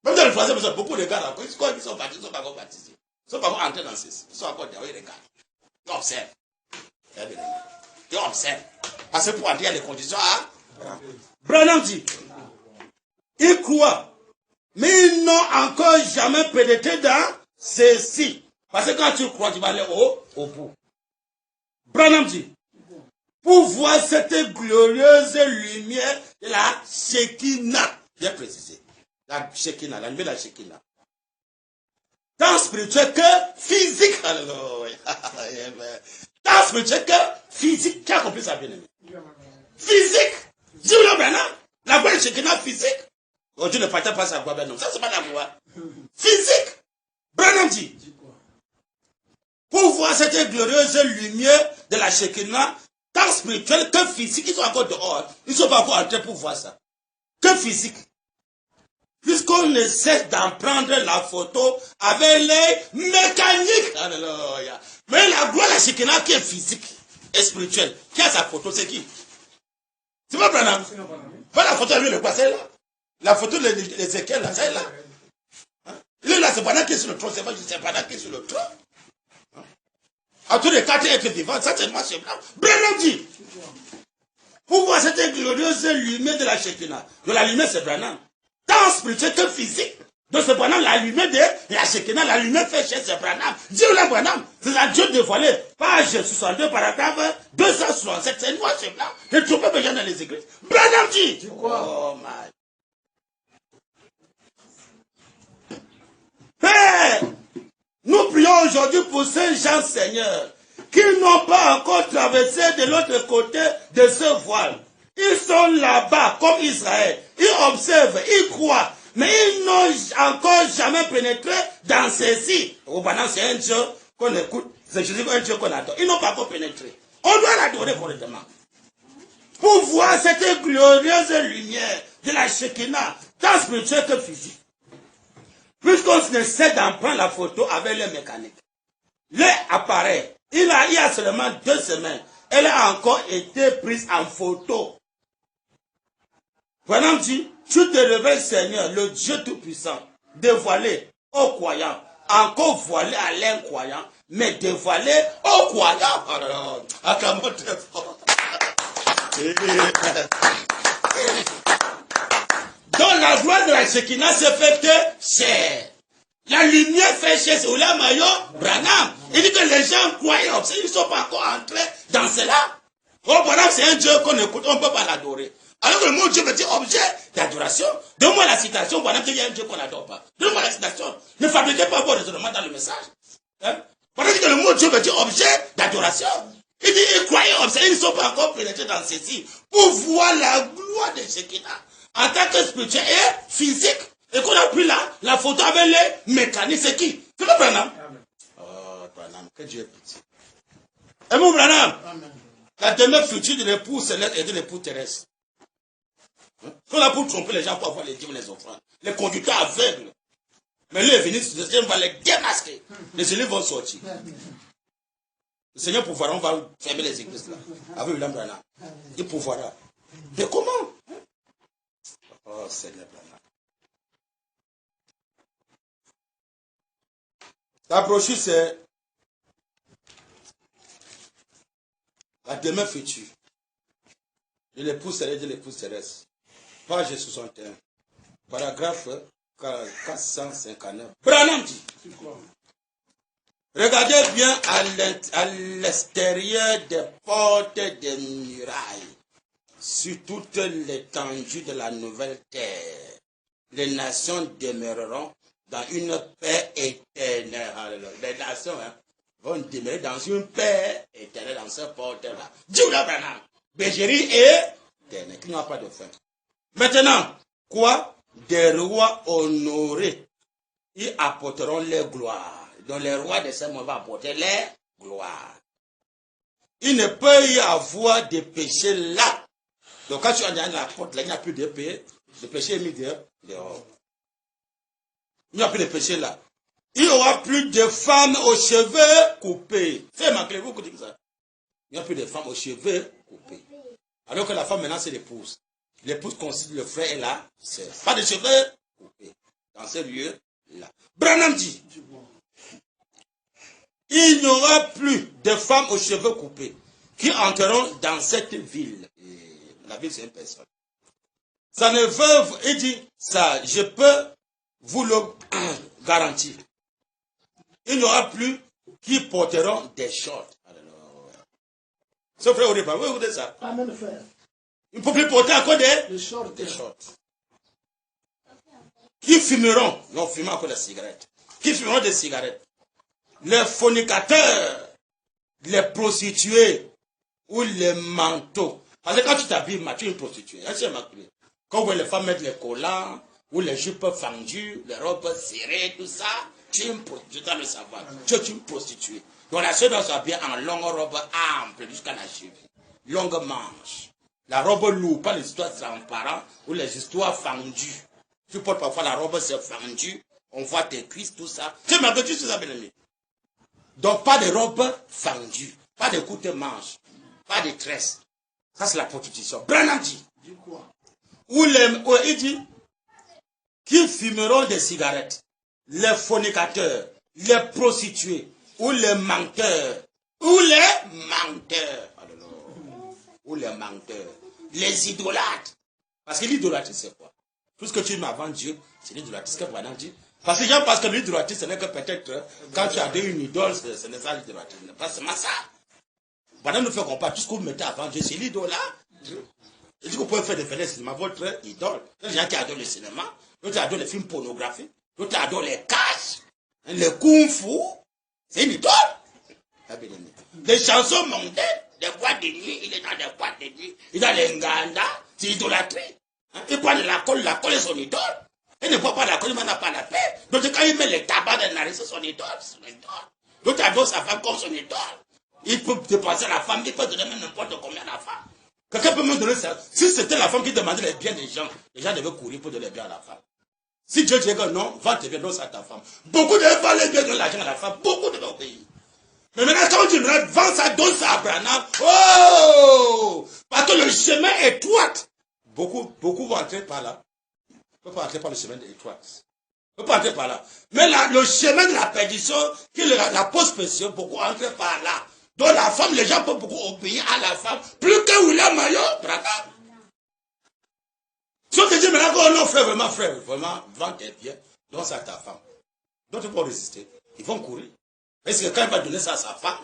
Même dans le français, beaucoup de gars, ils sont baptisés, ils ne sont pas encore baptisés. Ils ne sont pas encore entrés dans ceci, ils sont encore dehors, ils regardent. Ils observent. Ils observent. Parce que pour entrer, il y a des conditions. Branham dit, ils croient, mais ils n'ont encore jamais pénétré dans ceci. Parce que quand tu crois, tu vas aller au bout. Branham dit, pour voir cette glorieuse lumière de la Shekinah, bien précisé, la Shekinah, la lumière de la Shekinah, tant spirituel que physique, alléluia, tant spirituel que physique, qui a compris ça bien aimé? Physique, dis-le Branham, la voix de Shekinah physique, aujourd'hui le pasteur passe à quoi ben non, ça c'est pas la voix, physique, Branham dit, pour voir cette glorieuse lumière de la Shekinah, tant spirituel que physique, ils sont encore dehors. Ils ne sont pas encore entrés pour voir ça. Que physique. Puisqu'on ne cesse d'en prendre la photo avec les mécaniques. Alléluia. Mais la gloire de la Shekinah qui est physique et spirituelle, qui a sa photo, c'est qui? C'est pas Branham. Pas la photo de lui, le quoi, c'est là. La photo de l'Ézéchiel, là, c'est là. Il est là, c'est Branham qui est sur le trône, c'est pas Branham qui est sur le trône. À tous les quatre êtres vivants, ça c'est moi, c'est blanc. Branham dit, pour voir cette glorieuse lumière de la Shekinah, de la lumière c'est Branham, tant spirituel que physique, donc c'est Branham, la lumière de la Shekinah, la lumière fait chez c'est Branham. Dis-le Branham, c'est la Dieu dévoilé, page 62, paragraphe 267, c'est moi, c'est blanc. Je ne trouve pas besoin dans les églises. Branham dit, oh my. Père, nous prions aujourd'hui pour ces gens, Seigneur, qui n'ont pas encore traversé de l'autre côté de ce voile. Ils sont là-bas comme Israël. Ils observent, ils croient, mais ils n'ont encore jamais pénétré dans ceci. Au pendant c'est un Dieu qu'on écoute, c'est Jésus un Dieu qu'on adore. Ils n'ont pas encore pénétré. On doit l'adorer correctement. Pour voir cette glorieuse lumière de la Shekinah, tant spirituelle que physique. Puisqu'on ne sait d'en prendre la photo avec les mécaniques. L'appareil, il y a seulement 2 semaines, elle a encore été prise en photo. Pendant dit, tu te révèles Seigneur, le Dieu Tout-Puissant, dévoilé aux croyants, encore voilé à l'incroyant, mais dévoilé aux croyants. Acclamons très fort. Donc la gloire de la Shekinah se fait que c'est la lumière fait chez Oula Mayo Branham. Il dit que les gens croient, ils ne sont pas encore entrés dans cela. Oh, voilà, c'est un Dieu qu'on écoute, on ne peut pas l'adorer. Alors que le mot Dieu veut dire objet d'adoration. Donne-moi la citation, pendant qu'il y a un Dieu qu'on n'adore pas. Donne-moi la citation. Ne fabriquez pas vos raisonnements dans le message. Hein? Pendant que le mot Dieu veut dire objet d'adoration. Il dit, ils croient, ils ne sont pas encore pénétrés dans ceci. Pour voir la gloire de Shekinah. En tant que spirituel et physique. Et qu'on a pris là, la photo avec les mécaniques, c'est qui? C'est le Branham. Oh, Branham, que Dieu est petit. Et mon Branham, la demeure future de l'époux céleste et de l'époux terrestre. Qu'on a pour tromper les gens pour avoir les dîmes, les offrandes. Les conducteurs aveugles. Mais lui est venu, le Seigneur va les démasquer. Les élèves vont sortir. Le Seigneur pourvoira, on va fermer les églises là. Avec William Branham. Il pourvoira. Mais comment? Oh Seigneur Branham. La brochure c'est la demeure future de l'époux céleste et de l'époux terrestre. Page 61. Paragraphe 459. Branham dit. Regardez bien à l'extérieur des portes des murailles, sur toute l'étendue de la nouvelle terre. Les nations demeureront dans une paix éternelle. Les nations vont demeurer dans une paix éternelle dans ce porte-là. Dieu Branham, bergerie et éternelle, qui n'aura pas de fin. Maintenant, quoi? Des rois honorés, ils apporteront les gloires. Donc les rois de ce monde vont apporter les gloires. Il ne peut y avoir de péché là. Donc quand tu es dans la porte, là, il n'y a plus de péché. Le péché est mis dehors. Il n'y a plus de péché là. Il n'y aura plus de femmes aux cheveux coupés. C'est marqué, vous qui dites ça. Il n'y a plus de femmes aux cheveux coupés. Alors que la femme maintenant c'est l'épouse. L'épouse considère le frère et la sœur. Pas de cheveux coupés. Dans ce lieu-là. Branham dit. Il n'y aura plus de femmes aux cheveux coupés qui entreront dans cette ville. Et la ville, c'est une personne. Ça ne veut, il dit, ça, je peux vous le garantir. Il n'y aura plus qui porteront des shorts. Ce frère au départ, vous écoutez ça? Amen, frère. Il ne peut plus porter encore des shorts. Qui fumeront, non, fumeront encore des cigarettes. Qui fumeront des cigarettes. Les fornicateurs, les prostituées ou les manteaux. Parce que quand tu t'habilles, tu es une prostituée. Quand vous voyez les femmes mettre les collants, ou les jupes fendues, les robes serrées, tout ça, tu es une prostituée, tu dois le savoir. Tu es une prostituée. Donc la sœur doit s'habiller en longue robe ample jusqu'à la cheville. Longue manche. La robe lourde, pas les histoires transparentes ou les histoires fendues. Tu portes parfois la robe, c'est fendue, on voit tes cuisses, tout ça. Tu m'as dit, ça, bien aimé. Donc, pas de robe fendue, pas de courtes manches, pas de tresses. Ça, c'est la prostitution. Branham dit. Il dit, qui fumeront des cigarettes, les fornicateurs, les prostituées, ou les menteurs, ou les idolâtres. Parce que l'idolâtrie, c'est quoi? Tout ce que tu mets avant Dieu, c'est l'idolâtrie. Ce que Branham dit. Parce que les gens pensent que l'idolâtrie, ce n'est que peut-être quand tu as une idole, ce n'est pas l'idolâtrie. Ce n'est pas seulement ça. Branham nous fait comprendre tout ce que vous mettez avant Dieu, c'est l'idolâtrie. Et du coup, vous pouvez faire des cinéma, votre idole. Les gens qui adorent le cinéma, d'autres adorent les films pornographiques, d'autres adorent les caches, les kung-fu. C'est une idole. des chansons mondaines, des boîtes de nuit, il est dans des boîtes de nuit, il est dans les nganda, c'est idolâtrie. Hein? Il prend de la colle est son idole. Il ne boit pas la colle, il n'en a pas la paix. Donc quand il met les tabacs dans le nariz, c'est son idole, L'autre adore sa femme comme son idole. Il peut dépenser la femme, il peut donner même n'importe combien à la femme. Quelqu'un peut me donner ça. Si c'était la femme qui demandait les biens des gens devaient courir pour donner les biens à la femme. Si Dieu dit que non, va te bien, donne ça à ta femme. Beaucoup devaient vendre les biens, donner l'argent à la femme. Beaucoup devaient obéir. Mais maintenant, quand on dit, vends ça, donne ça à Branham. Oh! Parce que le chemin est étroit. Beaucoup vont entrer par là. On ne peut pas entrer par le chemin étroit. On ne peut pas entrer par là. Mais là, le chemin de la perdition, qui est la pause spéciale, beaucoup entrent par là. Donc la femme, les gens peuvent beaucoup obéir à la femme. Plus que William Mayo, Branham. Si on te dit maintenant, oh non, frère, vraiment, vends tes biens, donne ça à ta femme. Donc ils vont résister. Ils vont courir. Est-ce que quand il va donner ça à sa femme,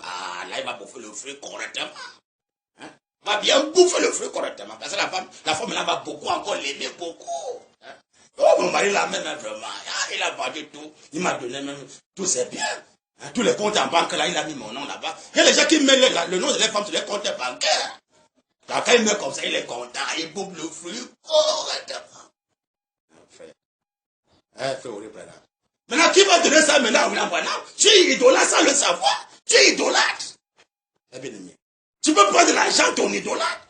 là, il va bouffer le fruit correctement. Hein? Il va bien bouffer le fruit correctement. Parce que la femme, là, va beaucoup encore l'aimer, beaucoup. Hein? Oh, mon mari, là, même, vraiment, il a vendu tout. Il m'a donné même tous ses biens. Hein? Tous les comptes en banque, là, il a mis mon nom là-bas. Il y a les gens qui mettent le nom de les femmes sur les comptes bancaires. Quand il met comme ça, il est content, il bouffe le fruit correctement. Frère horrible, là. Maintenant, qui va donner ça maintenant à William Branham? Tu es idolâtre sans le savoir. Tu es idolâtre. Eh bien aimé. Tu peux prendre de l'argent, ton idolâtre.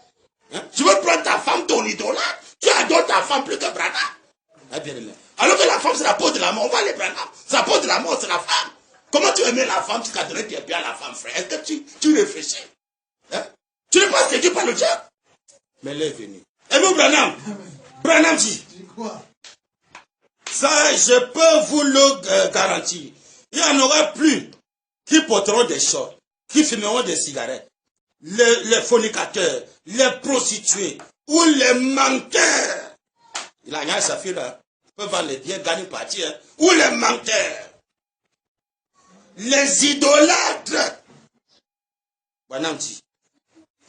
Hein? Tu veux prendre ta femme, ton idolâtre. Tu adores ta femme plus que Branham. Eh bien aimé. Alors que la femme, c'est la peau de la mort. On va aller Branham. C'est la peau de la mort, c'est la femme. Comment tu aimes la femme, tu as donné tes biens à la femme, frère? Est-ce que tu réfléchis? Hein? Tu n'es pas séduit par le diable? Mais elle est venue. Et vous, Branham? Branham dit. Ça, je peux vous le garantir. Il n'y en aura plus qui porteront des shorts, qui fumeront des cigarettes, les fornicateurs, les prostituées ou les menteurs. Il a gagné sa fille là. Il peut vendre les biens, gagner une partie. Hein. Ou les menteurs. Les idolâtres. Branham dit.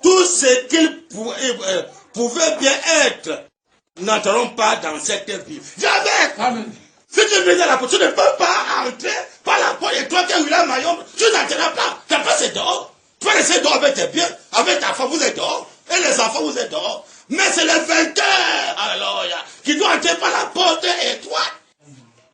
Tout ce qu'ils pouvaient bien être n'entreront pas dans cette vie. Jamais. Si tu viens à la porte, tu ne peux pas entrer par la porte et toi qui es William Mayon, tu n'entreras pas. Tu n'as pas c'est dehors. Tu vas rester dehors avec tes biens, avec ta femme, vous êtes dehors. Et les enfants, vous êtes dehors. Mais c'est le vainqueur, alléluia, qui doit entrer par la porte étroite.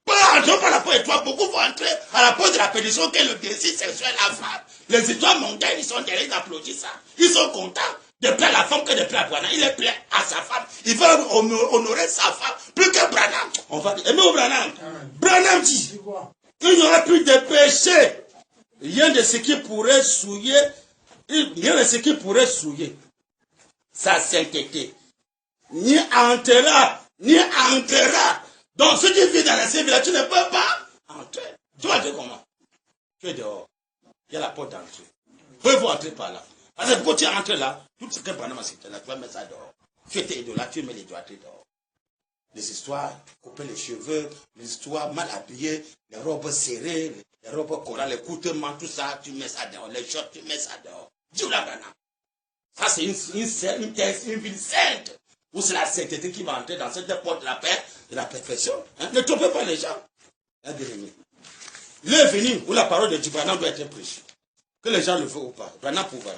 Pas entrer par la porte étroite, beaucoup vont entrer à la porte de la perdition qui est le désir sexuel à la femme. Les histoires mondaines, ils sont derrière, ils applaudissent ça. Ils sont contents de plaire à la femme que de plaire à Branham. Il est plaît à sa femme. Il veut honorer sa femme plus que Branham. On va dire, aimez Branham. Branham dit qu'il n'y aura plus de péché. Rien de ce qui pourrait souiller, sa sainteté. Ni entrera. Donc si tu vis dans la ville, tu ne peux pas entrer. Tu vas dire comment? Tu es dehors. Il y a la porte d'entrée. Pouvez-vous entrer par là? Parce que quand tu rentres là, tout ce que Branham a cité là, tu vas mettre ça dehors. Tu étais idolâtre, tu mets les doigts dehors. Les histoires, couper les cheveux, les histoires mal habillées, les robes serrées, les robes collants, les coutements, tout ça, tu mets ça dehors. Les shorts, tu mets ça dehors. Dis-le Branham. Ça, c'est une ville sainte. Où c'est la sainteté qui va entrer dans cette porte de la paix, de la perfection. Hein? Ne trompez pas les gens. Hein, bien-aimé. L'heure est venue où la parole de Dieu Branham doit être prêchée. Que les gens le veulent ou pas. Branham pourra.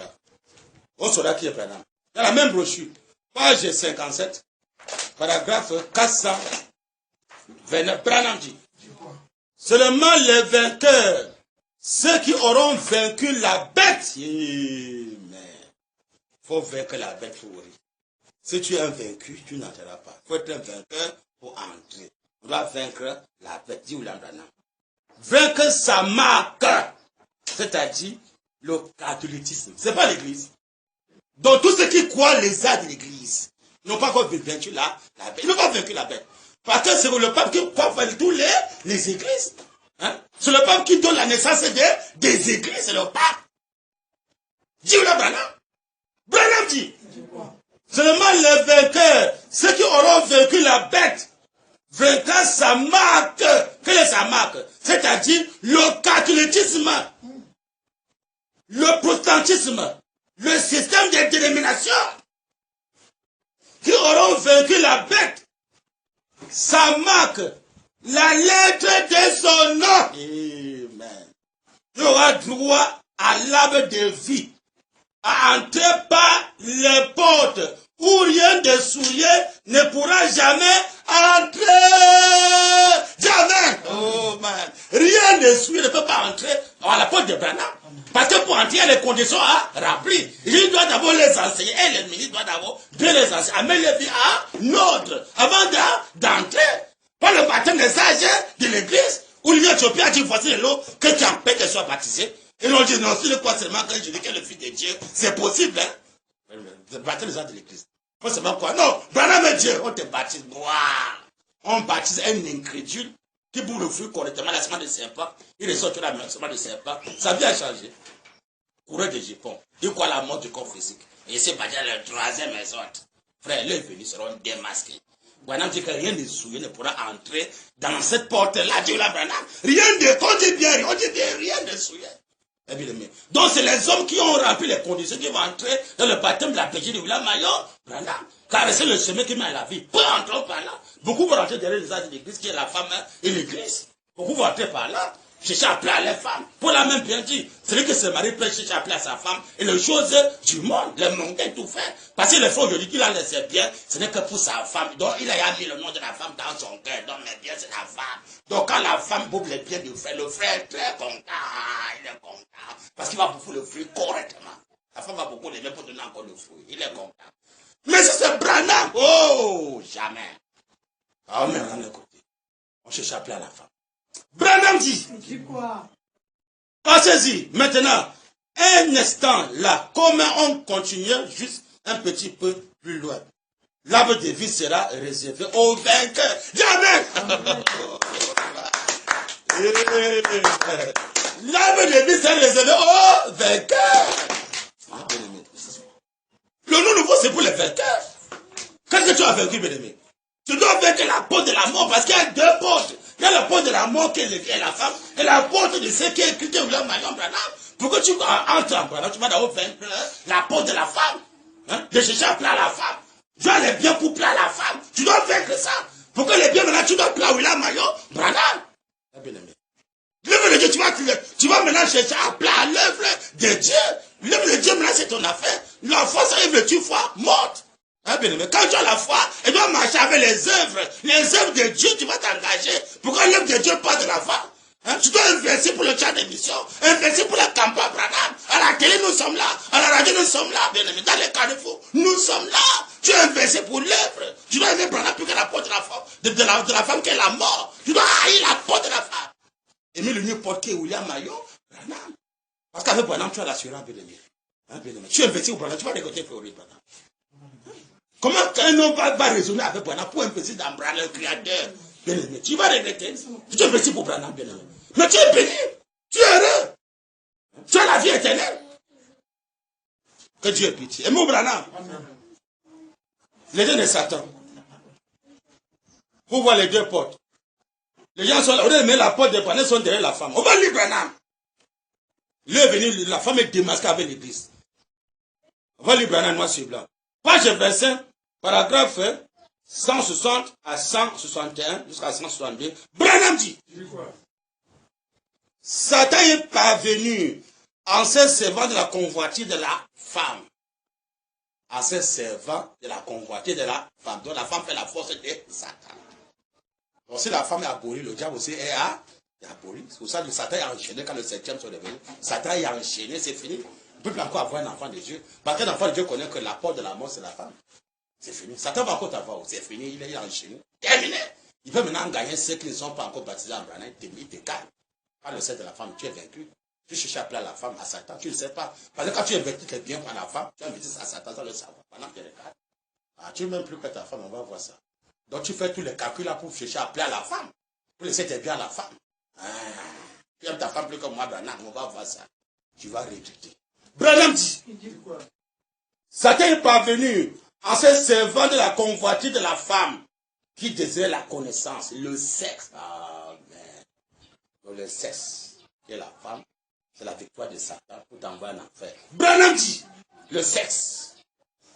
On saura qui est Branham. Dans la même brochure, page 57, paragraphe 429, Branham dit, seulement les vainqueurs, ceux qui auront vaincu la bête, il faut vaincre la bête pour mourir. Si tu es un vaincu, tu n'entreras pas. Il faut être un vainqueur pour entrer. On doit vaincre la bête, dit William Branham. Vaincre sa marque, c'est-à-dire le catholicisme. Ce n'est pas l'église. Donc tous ceux qui croient les arts de l'église n'ont pas encore vaincu la bête. Ils n'ont pas vaincu la bête. Parce que c'est le pape qui croit tous les églises. Hein? C'est le pape qui donne la naissance des églises, c'est le pape. Dis William Branham. Branham dit. Seulement les vainqueurs, ceux qui auront vaincu la bête, vaincra sa marque. Quelle est sa marque? C'est-à-dire le catholicisme, le protestantisme, le système de dénomination, qui auront vaincu la bête, sa marque, la lettre de son nom. Amen. Tu auras droit à l'arbre de vie, à entrer par les portes où rien de souillé ne pourra jamais entrer. Jamais. Oh man. Rien de souillé ne peut pas entrer à la porte de Branham. Parce que pour entrer, il y a les conditions à remplir. Il doit d'abord les enseigner. Et les ministres doivent d'abord bien les enseigner. Amener les vies à l'ordre. Avant d'entrer. Pas le baptême des sages de l'église. Où l'Union Éthiopie a dit, voici l'eau que tu empêches qu'elle soit baptisée. Et l'on dit, non, si le quoi seulement quand je dis que le Fils de Dieu, c'est possible, hein. Le baptême des sages de l'église. Pas seulement quoi? Non, Branham est Dieu, on te baptise. Wow. On baptise un incrédule qui bout le fruit correctement la semaine de serpent. Il ressort la semaine de serpent. Sa vie a changé. Coureur de Japon. Il croit la mort du corps physique. Et c'est pas dire le troisième sorte. Frère, les venus seront démasqués. Branham dit que rien de souillé ne pourra entrer dans cette porte-là. Dieu la Branham. Rien de, on dit bien, rien de souillé. Donc c'est les hommes qui ont rempli les conditions qui vont entrer dans le baptême de la péché de William Mayon. Branham. Car c'est le chemin qui met à la vie. Peu entrons par là. Beaucoup vont rentrer derrière les âges de l'église qui est la femme et l'église. Beaucoup vont entrer par là. Chercher à plaire les femmes. Pour la même bien dit, celui qui se marie peut chercher à plaire sa femme. Et les choses du monde, les mondains, tout fait. Parce que le frère aujourd'hui qu'il a laissé bien, ce n'est que pour sa femme. Donc il a mis le nom de la femme dans son cœur. Donc mes biens, c'est la femme. Donc quand la femme bouffe les biens du frère, le frère est très content. Il est content. Parce qu'il va bouffer le fruit correctement. La femme va beaucoup l'aimer pour donner encore le fruit. Il est content. Mais si c'est Branham, oh, jamais. Ah, mais on écoute. On cherche à plaire à la femme. Branham dit. Quoi? Passez-y. Maintenant, un instant là, comment on continue juste un petit peu plus loin. L'arbre de vie sera réservé aux vainqueurs. Jamais. L'arbre de vie sera réservé aux vainqueurs. Le nom nouveau, c'est pour les vainqueurs. Qu'est-ce que tu as vaincu, bien-aimé? Tu dois vaincre la porte de la mort parce qu'il y a deux portes. Il y a la porte de la mort qui est l'évêque et la femme, et la porte de ce qui est écrit au Mayon Branham. Pour que tu entres en Branham, tu vas d'abord vaincre la porte de la femme. Hein? De chercher à plaire la femme. Tu as les biens pour plaire la femme. Tu dois vaincre ça. Pour que les biens maintenant, tu dois plaire William Mayon Branham. L'œuvre de Dieu, tu vas maintenant chercher à plaire l'œuvre de Dieu. L'œuvre de Dieu, maintenant, c'est ton affaire. La foi, ça arrive, tu foi morte. Hein, bien aimé. Quand tu as la foi, tu dois marcher avec les œuvres. Les œuvres de Dieu, tu vas t'engager. Pour que l'œuvre de Dieu parte de la foi. Hein, tu dois investir pour le chat d'émission. Investir pour la campagne Branham. À la télé, nous sommes là. À la radio, nous sommes là. Bien aimé. Dans les carrefours, nous sommes là. Tu as investi pour l'œuvre. Tu dois aimer Branham plus que la porte de la femme. De la femme qui est la mort. Tu dois haïr la porte de la femme. Aimer le mieux porte qui est William Mayon Branham. Parce qu'avec Branham, tu as l'assurance, bien aimé. Hein, bien aimé. Tu investis pour Branham, tu vas récolter Fleury Branham. Comment un homme va raisonner avec Branham pour investir dans Branham, le créateur? Bien aimé, tu vas regretter. Tu investis pour Branham, bien aimé. Mais tu es béni. Tu es heureux. Tu as la vie éternelle. Que Dieu ait pitié. Aimez Branham. Les deux de Satan. Vous voyez les deux portes. Les gens sont là. On a mis la porte de Branham, sont derrière la femme. On va lire Branham. Il est venu, la femme est démasquée avec l'église. On va lire Branham noir sur blanc. Page 25, paragraphe 160 à 161 jusqu'à 162. Branham dit. Satan est parvenu en se servant de la convoitise de la femme. En se servant de la convoitise de la femme. Donc la femme fait la force de Satan. Donc si la femme est abolie, le diable aussi est aboli. C'est pour ça que Satan est enchaîné quand le septième sont devenus. Satan est enchaîné, c'est fini. On ne peut plus encore avoir un enfant de Dieu. Parce qu'un enfant de Dieu connaît que la porte de la mort, c'est la femme. C'est fini. Satan va encore t'avoir. C'est fini. Il est enchaîné. Terminé. Il peut maintenant gagner ceux qui ne sont pas encore baptisés en Branham. Il te calme. Quand le sexe de la femme, tu es vaincu. Tu cherches à appeler la femme à Satan. Tu ne sais pas. Parce que quand tu investis tes biens pour la femme, tu investis à Satan sans le savoir. Pendant que tu regardes. Ah, tu n'aimes plus que ta femme, on va voir ça. Donc tu fais tous les calculs là pour chercher à appeler à la femme. Pour laisser tes biens à la femme. Ah, tu aimes ta femme plus que moi, Branham. On va voir ça. Tu vas regretter. Branham dit. Satan est parvenu en se servant de la convoitise de la femme qui désirait la connaissance, le sexe. Amen. Donc le sexe, qui est la femme, c'est la victoire de Satan pour t'envoyer en enfer. Branham dit, le sexe.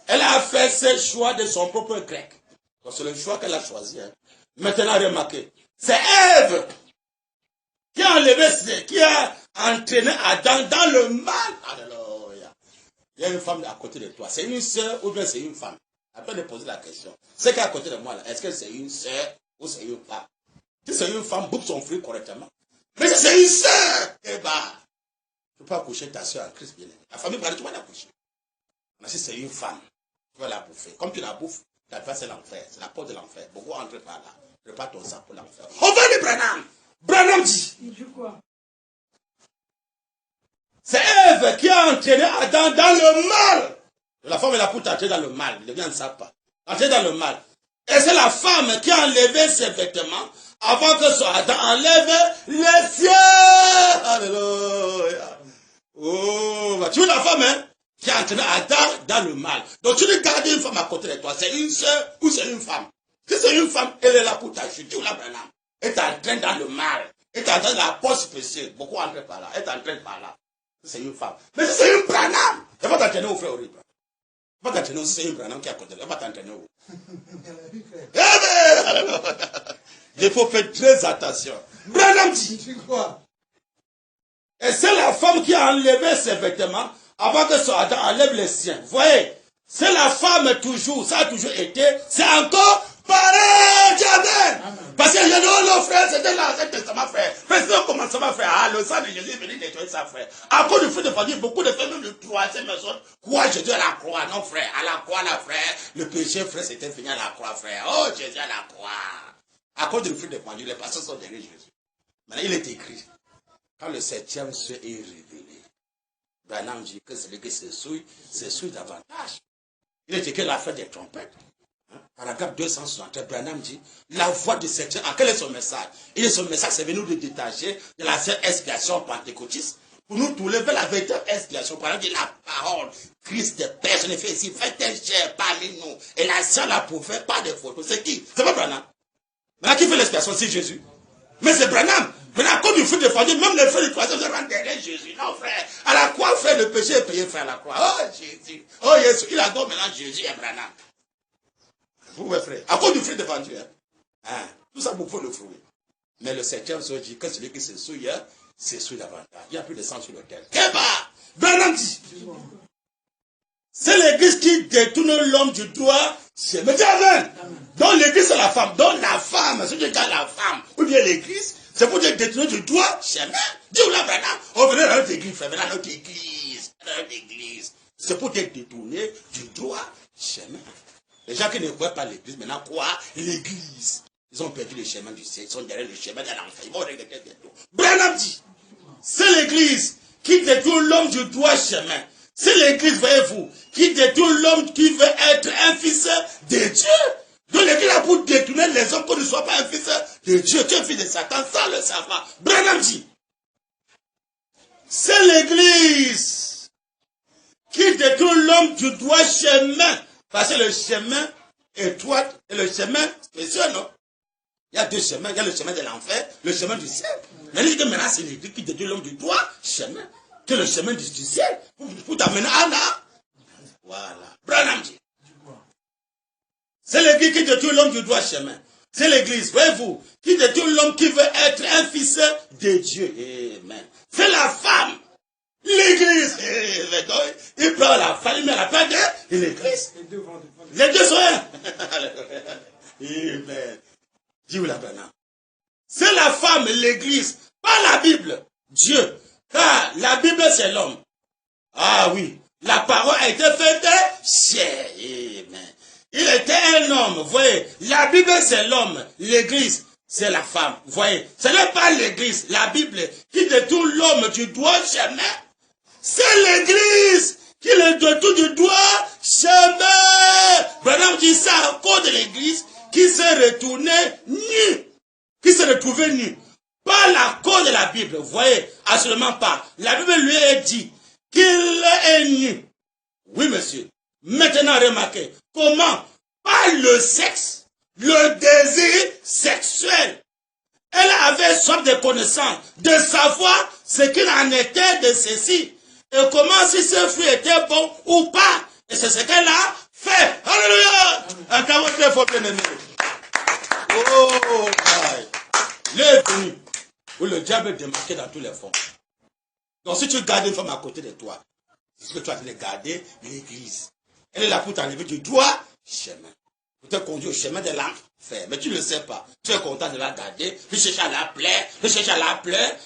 Elle a fait ses choix de son propre grec. Donc c'est le choix qu'elle a choisi. Hein. Maintenant, remarquez, c'est Ève qui a entraîné Adam dans le mal. Alléluia. Il y a une femme à côté de toi. C'est une sœur ou bien c'est une femme? Après de poser la question. C'est qu'à côté de moi là, est-ce que c'est une sœur ou c'est une femme? Si c'est une femme, boucle son fruit correctement. Mais si c'est une sœur, eh ben, tu peux pas coucher ta sœur en Christ bien. La famille, tu vas la coucher. Mais si c'est une femme, tu vas la bouffer. Comme tu la bouffes, ta face c'est l'enfer. C'est la porte de l'enfer. Beaucoup entrent par là. Prépare ton sang pour l'enfer. On va les Branham. Branham dit. Il dit quoi? C'est Ève qui a entraîné Adam dans le mal. La femme est là pour t'entrer dans le mal. Les gens ne savent pas. Entrer dans le mal. Et c'est la femme qui a enlevé ses vêtements avant que son Adam enlève les siens. Alléluia. Oh, bah, tu vois la femme, hein, qui a entraîné Adam dans le mal. Donc tu regardes une femme à côté de toi. C'est une soeur ou c'est une femme? Si c'est une femme, elle est là pour t'acheter. Tu la Branham. Elle t'entraîne dans le mal. Elle t'entraîne dans la poste spéciale. Beaucoup entrent par là. Elle t'entraîne par là. C'est une femme. Mais si c'est une Branham, elle va t'entraîner au frère horrible. Elle va t'entraîner aussi, c'est une Branham qui est à côté. Elle va t'entraîner où? Il faut faire très attention. Branham dit quoi? Et c'est la femme qui a enlevé ses vêtements avant que son Adam enlève les siens. Vous voyez? C'est la femme toujours. Ça a toujours été. C'est encore pareil. Amen. Parce que je dis, non, frère, c'était l'Ancien Testament, frère. Mais c'est au commencement, frère. Ah, le sang de Jésus est venu nettoyer ça, frère. À cause du fait de famille, beaucoup de femmes, même de troisième personne, croient Jésus à la croix. Non, frère. À la croix, là, frère. Le péché, frère, c'était fini à la croix, frère. Oh, Jésus à la croix. À cause du fait de famille, les pasteurs sont derrière Jésus. Maintenant, il est écrit. Quand le 7e ciel est révélé, Branham dit que celui qui se souille davantage. Il est écrit la fête des trompettes. Paragraphe 260, Branham dit, la voix du septième, quel est son message? Et son message, c'est venu de détacher de la seule expiation pentecôtiste pour nous tout lever la véritable expiation. Par exemple, la parole, Christ de personne fait ici, fait un chair parmi nous. Et la seule là pour faire pas de photos. C'est qui? C'est pas Branham. Maintenant, qui fait l'expiation? C'est Jésus. Mais c'est Branham. Maintenant, comme il faut défendre, même les frères du troisième se rendent derrière Jésus. Non, frère. À la croix, frère, le péché est payé, frère, à la croix. Oh, Jésus. Oh, Jésus. Il adore maintenant Jésus et Branham. Vous voyez, frère. À cause du fruit défendu. Hein? Tout ça, vous pouvez le fruit. Mais le 7e se dit que celui qui se souille, se souille davantage. Il n'y a plus de sang sur le terre. Eh bien, Branham dit. C'est l'église qui détourne l'homme du droit. C'est mais amen. Donc l'église c'est la femme. Donc la femme, si tu regardes la femme, ou bien l'église, c'est pour te détourner du droit chemin. Dis-vous là, Branham, on venait dans notre église, frère, venez dans notre église. Dans notre église. C'est pour te détourner du droit chemin. Les gens qui ne croient pas l'église, maintenant croient l'église. Ils ont perdu le chemin du ciel, ils sont derrière le chemin de l'enfer. Ils vont regretter bientôt. Branham dit, c'est l'église qui détourne l'homme du droit chemin. C'est l'église, voyez-vous, qui détourne l'homme qui veut être un fils de Dieu. Donc l'église a pour détourner les hommes qu'on ne soit pas un fils de Dieu. Tu es un fils de Satan sans le savoir. Branham dit, c'est l'église qui détourne l'homme du droit chemin. Parce que le chemin étroit et le chemin spécial, non? Il y a deux chemins. Il y a le chemin de l'enfer, le chemin du ciel. Mais il dit que maintenant c'est l'église qui détourne l'homme du droit chemin. Que le chemin du ciel pour t'amener à là. Voilà. Branham dit. C'est l'église qui détourne l'homme du droit chemin. C'est l'église, voyez-vous, qui détourne l'homme qui veut être un fils de Dieu. Amen. C'est la femme. L'église. Il prend la femme, il met la paix de l'église. Les deux sont un. Amen. Dis-vous la Branham. C'est la femme, l'église, pas la Bible. Dieu. Car la Bible, c'est l'homme. Ah oui. La parole a été faite chair. Amen. Il était un homme. Vous voyez. La Bible, c'est l'homme. L'église, c'est la femme. Vous voyez. Ce n'est pas l'église. La Bible qui détourne l'homme du droit chemin. C'est l'église qui le détourne du droit chemin. Branham dit ça à cause de l'église qui s'est retournée nue. Qui s'est retrouvée nue. Pas la cause de la Bible, vous voyez, absolument pas. La Bible lui a dit qu'il est nu. Oui, monsieur. Maintenant, remarquez, comment, par le sexe, le désir sexuel, elle avait soif de connaissance, de savoir ce qu'il en était de ceci, et comment si ce fruit était bon ou pas. Et c'est ce qu'elle a fait. Alléluia! Acclamons très fort, bien-aimé. Oh, il est venu. Où le diable est démarqué dans tous les fonds. Donc si tu gardes une femme à côté de toi, c'est ce que tu as de garder l'église. Elle est là pour t'enlever du droit chemin. Pour te conduire au chemin de l'enfer. Mais tu ne le sais pas. Tu es content de la garder. Tu cherches à la plaire.